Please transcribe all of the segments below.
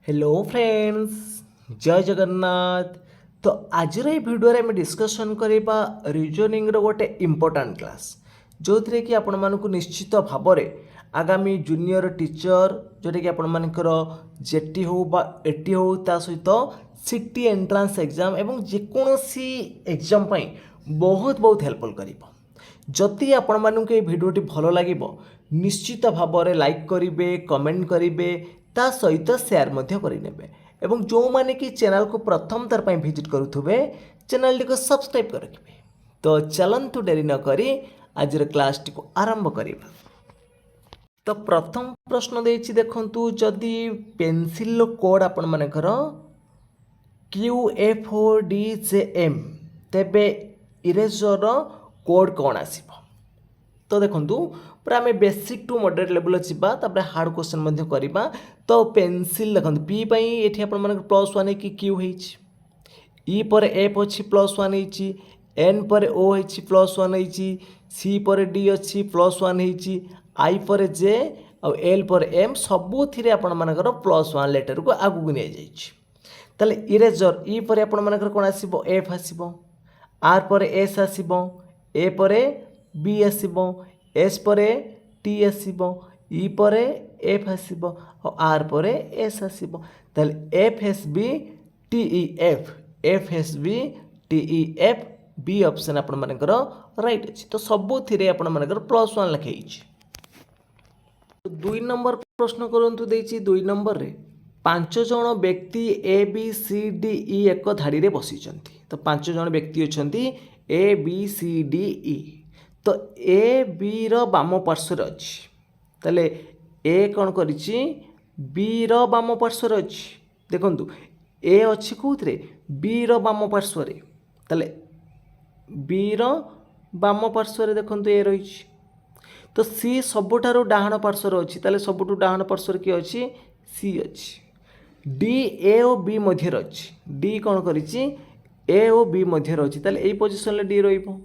Hello friends, जय जगन्नाथ। तो आज भिडियो आम डिस्कसन करवा रिजनिंग गोटे इम्पोर्टाट क्लास जो थी कि आपण मानक निश्चित भाव में आगामी जूनियर टीचर जोटा कि आपण मानकर जेटी हो बा एटी हो ता सहित सिटी एंट्रांस एग्जाम एवं जेकोसी एग्जाम बहुत बहुत हेल्पफुल करिवो। जदि आपण मानक ये भिडियोटी भल लगे निश्चित भाव में लाइक करेंगे, कमेंट करेंगे, ता सहित सेयार करेंगे एवं जो माने कि चैनल को प्रथम थर पर विजिट करुवे चैनल को सब्सक्राइब कर रखिए। तो चलतु डेरी न करी आज क्लास टी को आरंभ करिबा। तो प्रथम प्रश्न देछि देखंतु, जदि पेंसिल कोड आपण मानकर QFODJM तेबे इरेजर कोड कौन आसीबो। तो देखंतु पूरा आम बेसिक टू मॉडरेट लेवल जावा हार्ड क्वेश्चन करवा। तो पेंसिल देखो पी ये आप +1 कि क्यू ई पर एफ अच्छी +1 एन पर ओ +1 सी पर डी अच्छी +1 आई पर जे और एल पर एम सबू आपर +1 लेटर को आगू नहीं जाइए। इरेजर ई पर आपर कौन आसो एफ आसो, आर पर एस आसो, ए पर बी आसो, एस पर टी आसो, ई पर एफ आसो और आर पर एस आसो। F S B T E F, F S B T E F B option आपण मानकर राइट अच्छी। तो सबू थी आपण मानकर +1 लिखाई। दुई नंबर प्रश्न करंतु देछि। दुई नंबर रे 5 जन व्यक्ति ए बी सी डी ई एक धाड़ी रे बसिचंती। तो 5 जन व्यक्ति अछंती ए बी सी डी ई। तो ए बी रो बाम पार्श्वर अच्छी, ताले ए कौन करिछि बी रो बाम पार्श्वर अच्छी। देखंतु ए अच्छी कोथरे बी रो बाम पार्श्वर, ताले बी रो बाम पार्श्वर देखंतु ए रहिछि। तो सी सबुठारु डाहाण पार्श्वर अच्छी, ताले सबुठु डाहाण पार्श्वर किए अच्छी सी अच्छी। डी ए और बी मध्य अच्छी, डी कौन करिछि ए और बी मध्य अच्छी, ताले एई पोजिशन ले डी रहिबो।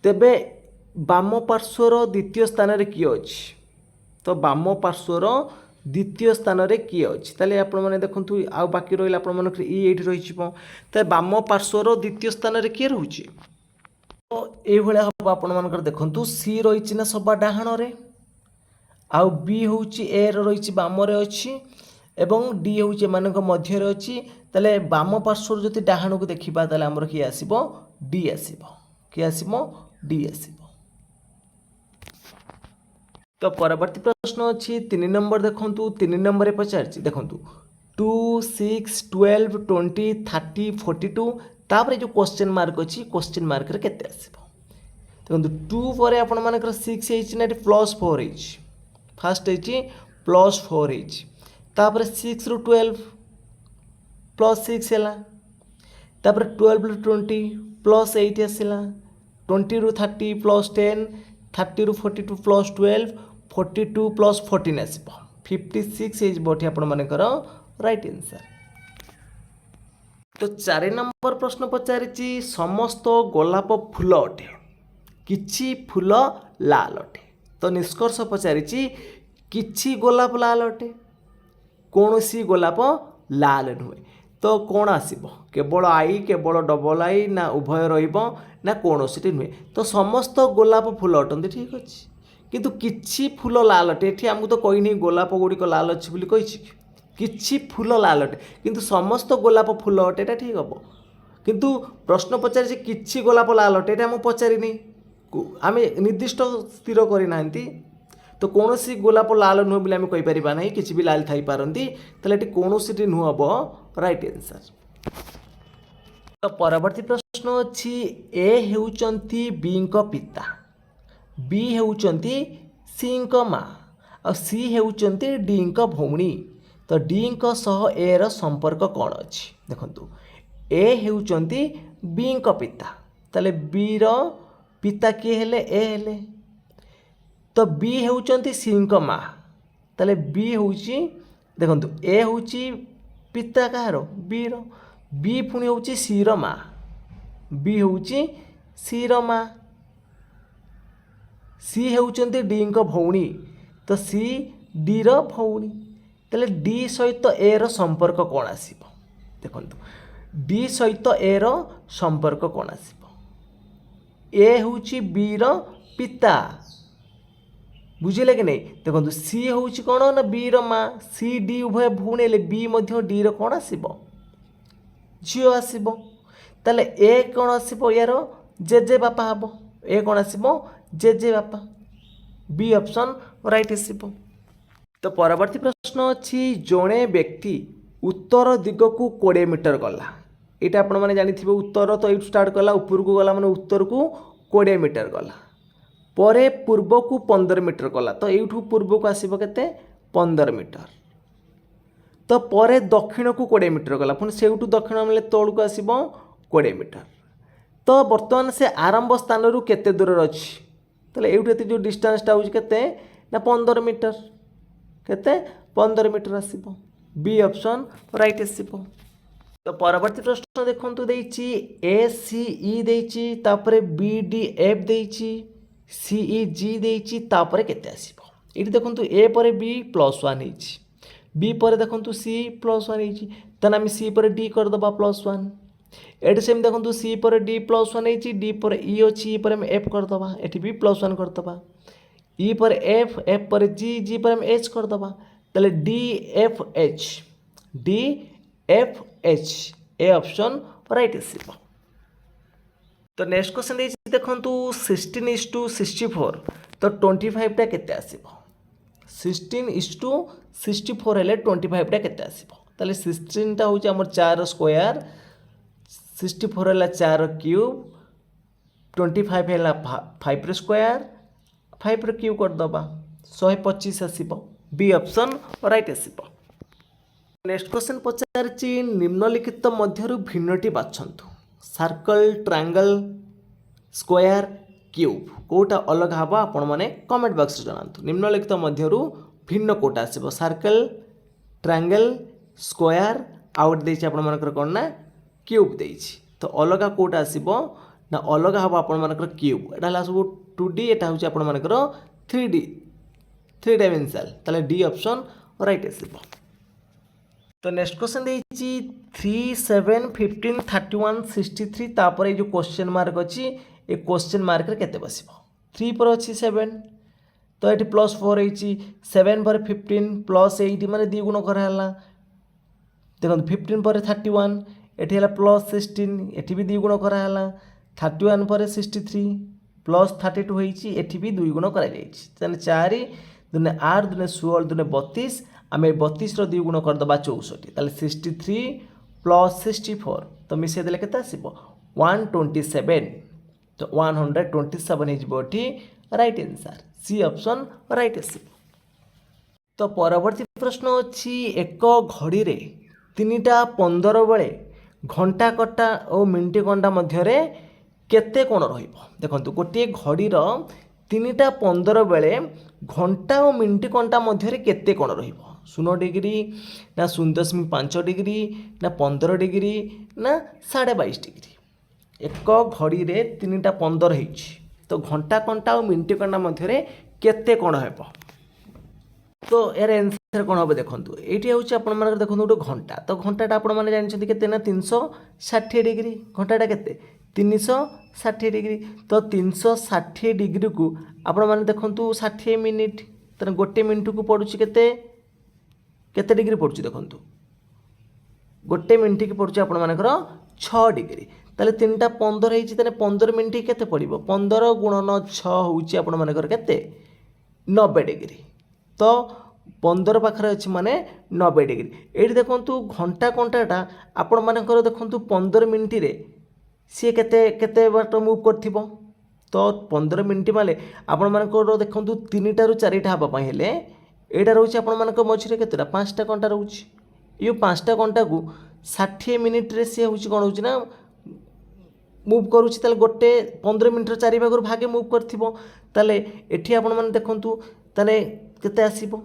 तेबे बाम पार्श्वर द्वितीय स्थान रे किए अच्छी। तो बाम पार्श्वर द्वितीय स्थान रे किए अच्छी, ताले आपण माने देखंतु आ बाकी रहिला आपण मानक ई एठी रहिछिबो। त बाम पार्श्वर द्वितीय स्थान रे किए रहउछि। तो ए भलिया हम आपण मानकर देखंतु सी रहिछि ना सबा डाहाण रे, आ बी होउछि ए रे रहिछि बाम रे अछि एवं डी होउछि मानक मध्य रे अछि। ताले बाम पार्श्वर जति डाहाण को देखिबा ताले हमर कि आसीबो डी आसीबो, कि आसीबो डी आसीबो। तो परवर्ती प्रश्न अच्छी 3 नंबर देखंतु। 3 नंबर रे पचारछि देखंतु 2 6 12 20 30 42 तापर जो क्वेश्चन मार्क अच्छी क्वेश्चन मार्क रे केते आसीबो। देखंतु 2 पर आपण मानकर 6 एच ना +4 एच, फर्स्ट एच +4 एच, तापर 6 रु 12 +6 हैला, तापर 12 रु 20 +8 आसिला, 20 रु 30 +10, 30 रु 42 +12, 42 +14 आसो 56 एजबोठी आपण मानकर राइट आंसर। तो 4 नंबर प्रश्न पचारिछि समस्त गोलाप फूल अटे, किछि फूल लाल अटे। तो निष्कर्ष पचारिछि किछि गोलाप लाल अटे, कौनसी गोलाप लाल नुहे। तो कौन आसीबो केवल आई, केवल डबल आई ना उभय रहिबो ना कौनसी नुहे। तो समस्त गोलाप फूल अटंती ठीक अच्छे, किंतु किछि फूल लाल अटे। एठी हमकु तो कहि नै गोलाप गुड़िक लाल अच्छी बोली कहिछि, किछि फूल लाल अटे किंतु समस्त गोलाप फूल अटे एटा ठीक हबो। किंतु प्रश्न पचारि किछि गोलाप लाल अटे एटा हम पचारि नै, आमे निर्दिष्ट स्थिर करि नांती। तो कौनसी गोलाप लाल नुह बोली आम कहि परिबा नै, किछि भी लाल थाई पारंती। ताले एटी कौनसी नुह हबो राइट आंसर। तो परवर्ती प्रश्न अच्छी ए हेउचंती बी को पिता, बी हेउचंती सी को माँ और सी हेउचंती डी को भौणी। तो डी को सह ए रो संपर्क कौन अच्छी। देखंतु ए हेउचंती बी को पिता, ताले बी रो पिता किए हेले ए हेले। तो बी हेउचंती सी को माँ, ताले बी होउची देखंतु ए होउची पिता कहार बी रो, बी पुणी होउची सी रो माँ, बी होउची सी रो माँ, सी हेउचंती डी को भौणी। तो सी डी रो भौणी, ताले डी सहित ए रो संपर्क कौन आसीबो देखंतु डी सहित ए रो संपर्क कौन आसीबो ए होउची बी रो पिता बुझिले कि नहीं देखो सी हूँ कौन ना बी रा सी डी उभय भूणी हेले बी डी रो कौन आसब झील आसब ताले ए कौन आसब यार जेजे बापा हम ए कौन आसब जेजे बापा बी ऑप्शन राइट आसब। तो परवर्ती प्रश्न अच्छी जड़े व्यक्ति उत्तर दिग को 20 मीटर गला यहाँ आपण मैंने जानी उत्तर तो ये स्टार्ट कला ऊपर को गला मैंने उत्तर को 20 मीटर गला परे पूर्व को 15 मीटर कला तो यूँ पूर्व को आसब के 15 मीटर तो परे दक्षिण को 20 मीटर गला पुणी से दक्षिण मिले तौल को आसब 20 मीटर तो बर्तमान से आरंभ स्थान रू केते दूर अच्छी तो ये जो डिस्टेंसटा हो 15 मीटर केते 15 मीटर आसब बी ऑप्शन राइट आसब। तो परवर्ती प्रश्न देखु देछि ए सी ई देछि तापरे बी डी एफ देछि सीई जी देछि तापरे केते आसीबो एठी देखंतु ए परे बी +1 हेछि बी परे देखंतु सी +1 हेछि तने हम सी परे डी कर दबा +1 एठी सेम देखंतु सी परे डी +1 हेछि डी परे ई अछि ई परे हम एफ कर दबा एठी बी +1 कर दबा ई परे एफ एफ परे जी जी परे हम एच कर दबा तले D F H A option right आसीबो। तो नेक्स्ट क्वेश्चन देखो 16:64 तो 25 टा केते आसीबो 16:64 हेले 25 टा केते आसीबो ताले 16 टा होची हमर 4 स्क्वायर 64 हेला 4 क्यूब 25 हेला 5 रो स्क्वायर 5 रो क्यूब कर दबा 125 आसीबो बी ऑप्शन राइट आसीबो। नेक्स्ट क्वेश्चन पचारछि निम्नलिखित मध्यरु भिन्नटी बाछंतु सर्कल ट्रायंगल स्क्वायर क्यूब कोटा अलग हम आपण मैंने कमेंट बॉक्स रे जनातु निम्नलिखित मध्यरु भिन्न कोटा आसीबो सर्कल ट्रायंगल स्क्वायर आउट देछि आपण मानकर कोन ना क्यूब देछि तो अलग कोटा आसीबो ना अलग हम आपण मानकर क्यूब एटा हला सब 2D एटा होछि आपण मानकर 3D 3 डायमेंशनल ताले डी ऑप्शन राइट आसीबो। तो नेक्स्ट क्वेश्चन देछि 3 7 15 31 63 तापर ये जो क्वेश्चन मार्क अच्छी ये क्वेश्चन मार्क रे केते बसिबो 3 पर अच्छी 7 तो ये +4 होइछि 7 पर 15 +8 माने 2 गुण कराला देखो 15 पर 31 एठी हला +16 एठी भी 2 गुण कराला 31 पर 63 +32 होइछि एठी भी 2 गुण करा जाइछि तने 4 दुने 8 दुने 16 दुने 32 आम 32 रो 2 गुण करदबा 64 ताले 63 + 64 तो मिसे देले केते आसीबो 127 तो 127 हे जिवो ठी right answer C option right आसीबो। तो परवर्ती प्रश्न अछि एक घड़ी रे 3:15 बेले घंटा कटा और मिनिट घंटा मध्य रे केते कोण रहिबो देखंतु गोटे घड़ी रो 3:15 बेले घंटा और मिनिट घंटा मध्य रे केते कोण रहिबो 0 डिग्री ना 0.5 डिग्री ना 15 डिग्री ना 22.5 डिग्री एक घड़ी रे 3:15 हेछि तो घंटा घंटा और मिनिट घंटा मध्य रे केते कोण हेबो तो यार आंसर कोण हो देखंतु एठी होछि आपण मानकर देखंतु गोटे घंटा तो घंटाटा आपण माने जानिछथि केते ना 360 डिग्री घंटाटा केते 360 डिग्री तो 360 डिग्री को आपण माने देखंतु 60 मिनिट तने गोटे मिनिट को पडुछि केते केते डिग्री पडुछि देखंतु गोटे मिनिट की पडुछि आपण मानकर 6 डिग्री ताले 3:15 हेछि ताने 15 मिनिट केते पडिबो 15 गुणन 6 होछि आपण मानकर केते 90 डिग्री तो 15 पाखरे अछि माने 90 डिग्री एठी देखंतु घंटा घंटाटा आपण मानकर देखंतु 15 मिनिट रे सी केते केते बाट मूव करथिबो तो 15 मिनिट माने आपण मानकर देखंतु 3टा रु 4टा हबा पई हेले एटा रोचे आपण मानक मझिरे केतेटा 5टा घंटा रोचे यो 5टा घंटा को 60 मिनिट रे से होची कोन होची ना मूव करूची ताले गोटे 15 मिनिट रे 4 भागरु भागे मूव करथिबो ताले एठी आपण माने देखंतु ताले केते आसीबो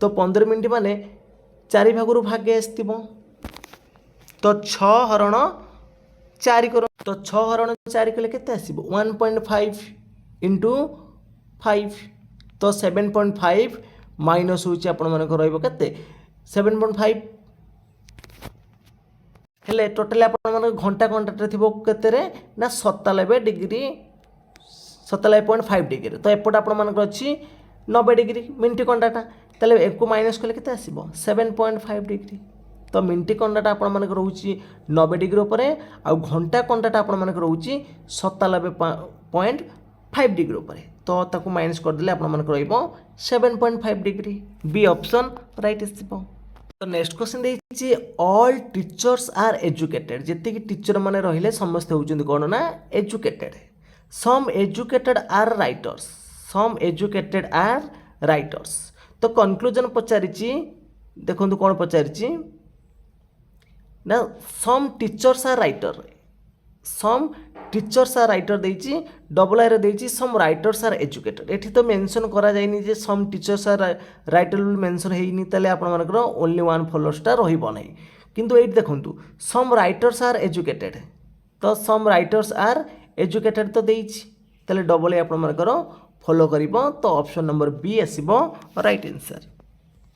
तो 15 मिनिट माने 4 भागरु भागे आस्तिबो तो 6 हरण 4 करो तो 6 हरण 4 कले केते आसीबो 1.5 * 5 तो 7.5 माइनस होची आपण मानक रहइबो केते 7.5 हेले टोटली आपण मानक घंटा घंटाटे थिबो केते रे ना 97 डिग्री 97.5 डिग्री तो एपट आपण मानक अछि 90 डिग्री मिनिट घंटाटा ताले एको माइनस कले केते आसीबो 7.5 डिग्री तो मिनिट घंटाटा आपण मानक रहउची 90 डिग्री ऊपर आ घंटा घंटाटा आपण मानक रहउची 97.5 डिग्री ऊपर तो ताकू माइनस कर देले आपण मानक रहइबो 7.5 डिग्री बी ऑप्शन राइट आसीबो। तो नेक्स्ट क्वेश्चन देछि ऑल टीचर्स आर एजुकेटेड जेते कि टीचर माने रहिले समस्त होउचंदी कोन ना educated some educated are writers some educated are writers तो कंक्लूजन पचारिछि देखंतु कोन पचारिछि ना some teachers are writer some teachers are writer देछि डबल आई रे देछि सम राइटर्स आर एजुकेटेड एठी तो मेंशन करा जायनि जे some teachers are writer mention हेइनि तले आपण मानकर ओनली वन फॉलोअर्सटा रहिबो नै किंतु एठी देखंतु सम राइटर्स आर एजुकेटेड तो सम राइटर्स आर एजुकेटेड तो देछि तले डबल आई आपण मानकर फॉलो करिबो तो ऑप्शन नंबर बी आसीबो राइट आंसर।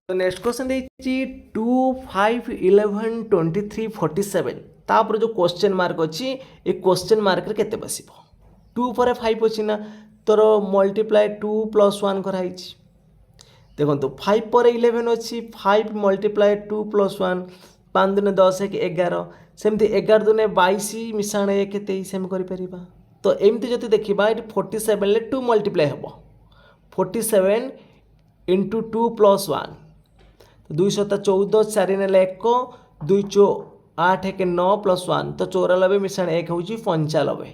तो नेक्स्ट क्वेश्चन देछि 2 5 11 23 47 तापर जो क्वेश्चन मार्क अच्छी ये क्वेश्चन मार्क रे केते बसिबो 2 पर 5 अछि ना तोर मल्टीप्लाई 2 + 1 कराई देखो 5 पर 11 अच्छी 5 मल्टीप्लाई 2 + 1 5 दुने 10 1 11 सेमती 11 दुने 22 मिसाण 1 23 सेम करि परिबा तो एमती जति देखिबा एटी 47 ले 2 मल्टीप्लाई हबो 47 * 2 + 1 214 4 ने 1 2 चो 8 1 9 + 1 तो 94 मिसाण 1 होची 95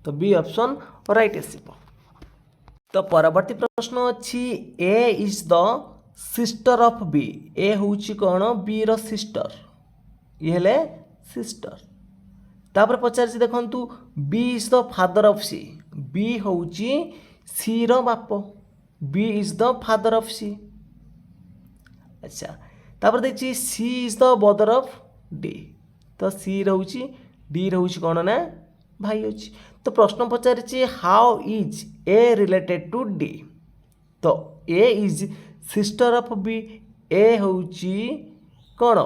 तो बी ऑप्शन राइट आसीबो। तो परवर्ती प्रश्न अच्छी A is the sister of B A होची कोन बी रो सिस्टर ये हेले सिस्टर तापर पचारछि देखंतु B is the father of C B होची सी रो बाप B is the father of C अच्छा तापर देखछि C is the mother of D तो सी रहउची डी रहउची कोन ना भाई अछि तो प्रश्न पचारिछि how is A related to D तो A is sister of B A होची कोन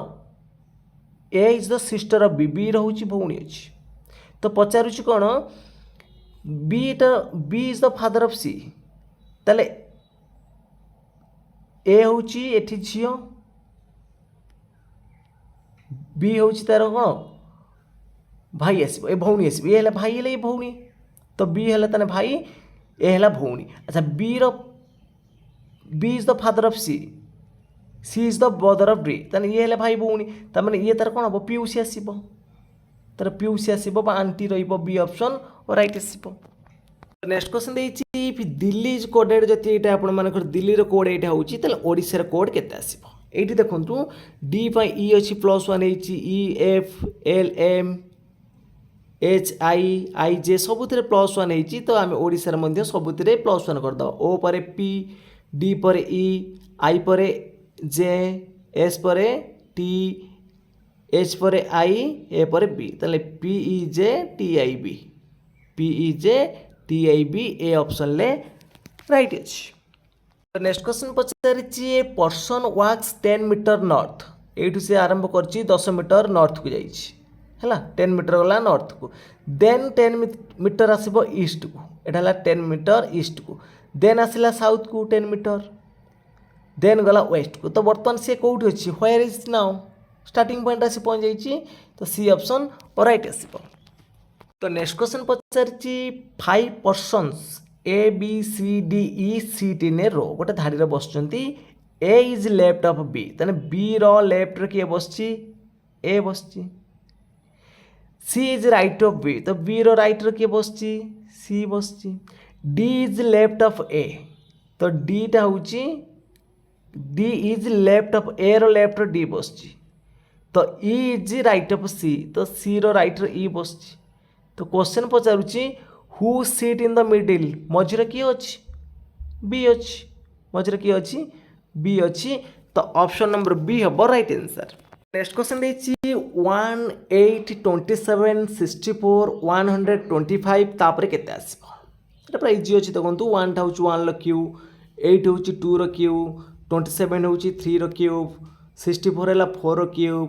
A is the sister of B B रहउची भौणी अछि तो पचारुछि कोन B is the father of C तले ए होची एठी झियो बी होची तार कोन भाई आसब ए भौणी आसब ए भाई हेले ए भौणी तो बी हेला तने भाई ए हेला भौणी अच्छा B is the father of C is the brother of D तने ये हेले भाई भौणी त माने ये तार कोन हबो पिउसी आसीबो तार पिउसी आसीबो बा आंटी रहिबो बी ऑप्शन राइट आसीबो। नेक्स्ट क्वेश्चन देछि इफ दिल्ली इज कोडेड जति एटा आपण मानकर दिल्ली रो कोड एटा होची तले ओडिसा रो कोड केते आसीबो एठी देखंतु डी पाई ई अछि +1 एची E F L M H I J सबुथिरे +1 होती तो आम ओडिशार मध्य सबुथिरे +1 करद ओ पर पी डी पर E I pair J S pair T H pair I A pair B ताले P E J T I B P E J T I B A option ले राइट अछि। नेक्स्ट क्वेश्चन पचारिछि A person walks 10 meter north एठू से आरंभ करछि 10 meter north को जाइछि है 10 मीटर गला नॉर्थ को देन 10 मीटर आसब ईस्ट को एटा 10 मीटर ईस्ट को देन आसला साउथ को 10 मीटर देन गला वेस्ट को तो बर्तमान से कौटी अच्छी where is now starting point आसी पहुंच जाइए तो सी ऑप्शन राइट आसब। तो नेक्स्ट क्वेश्चन पचारिछि 5 persons A B C D E सी टी ने रो गोटे धाड़ी रे बसचंती A is left of B तने बी रो लेफ्ट रे किए बसची ए बसची C is right of B तो बी रो राइट रे किए बसची सी बसची D is left of A तो डी टा होची D is left of A रो लेफ्ट रे डी बसची तो E is right of C तो सी रो राइट रे ई बसची तो क्वेश्चन पचारुची who sit in the middle मझिरे किए अच्छी बी अच्छी मझिरे किए अच्छी बी अच्छी तो ऑप्शन नंबर बी हम राइट आंसर। नेक्स्ट क्वेश्चन देछि 1 8 27 64 125 तापर केते आसीबो एटा पूरा इजी अछि देखंतु 1 टा होची 1 ल क्यू 8 हूँ 2 रो क्यूब 27 हूँ 3 रो क्यूब 64 है 4 रो क्यूब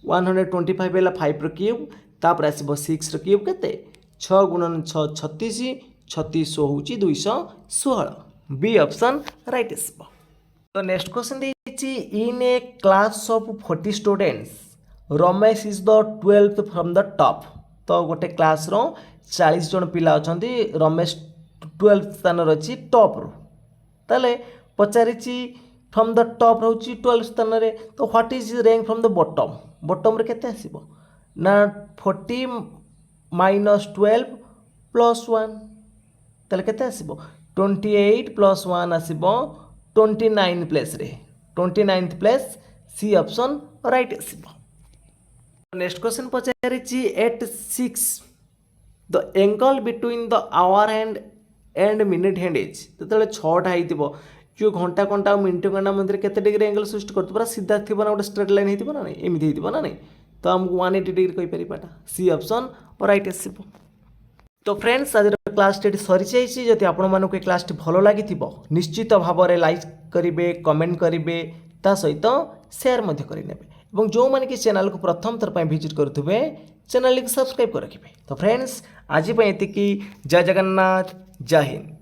125 है 5 रो क्यूब तापर आसब 6 रो क्यूब केते 6 गुणन 6 36 36 हूँ 216 बी ऑप्शन राइट आसब। तो नेक्स्ट क्वेश्चन देछि in a class of 40 students Ramesh is the 12th from the top. तो गोटे क्लास रो 40 जन पिला अछंती रमेश 12th स्थान रछि टॉप रो ताले पचारिछि फ्रॉम द टॉप रहउछि 12 स्थान रे तो what is rank from the bottom bottom रे केते आसीबो ना 40 माइनस 12 प्लस 1 ताले केते आसीबो 28 प्लस 1 आसीबो 29 प्लेस रे 29th place C option right आसीबो। नेक्स्ट क्वेश्चन पचारिछि at 6 the angle between the hour and minute hand is तो 6टा होइतिबो जो घंटा घंटा मिनिट घंटा मध्य केते डिग्री एंगल सृष्टि करतो पूरा सीधा थिबो ना गोटे स्ट्रेट लाइन होइतिबो ना एमिति होइतिबो ना तो हमको 180 डिग्री कहि परिबाटा सी ऑप्शन राइट आसीबो। तो फ्रेंड्स आज क्लास टी सरी जाइए जदि आपण मानक क्लास टी भल लगी निश्चित भाव में लाइक करेंगे कमेंट करेंगे ता सहित शेयर करेंगे और जो मैंने कि चैनल को प्रथम थर पर विजिट करुवे चैनल को सब्सक्राइब कर रखिए। तो फ्रेंड्स आज ये जय जगन्नाथ जय हिंद।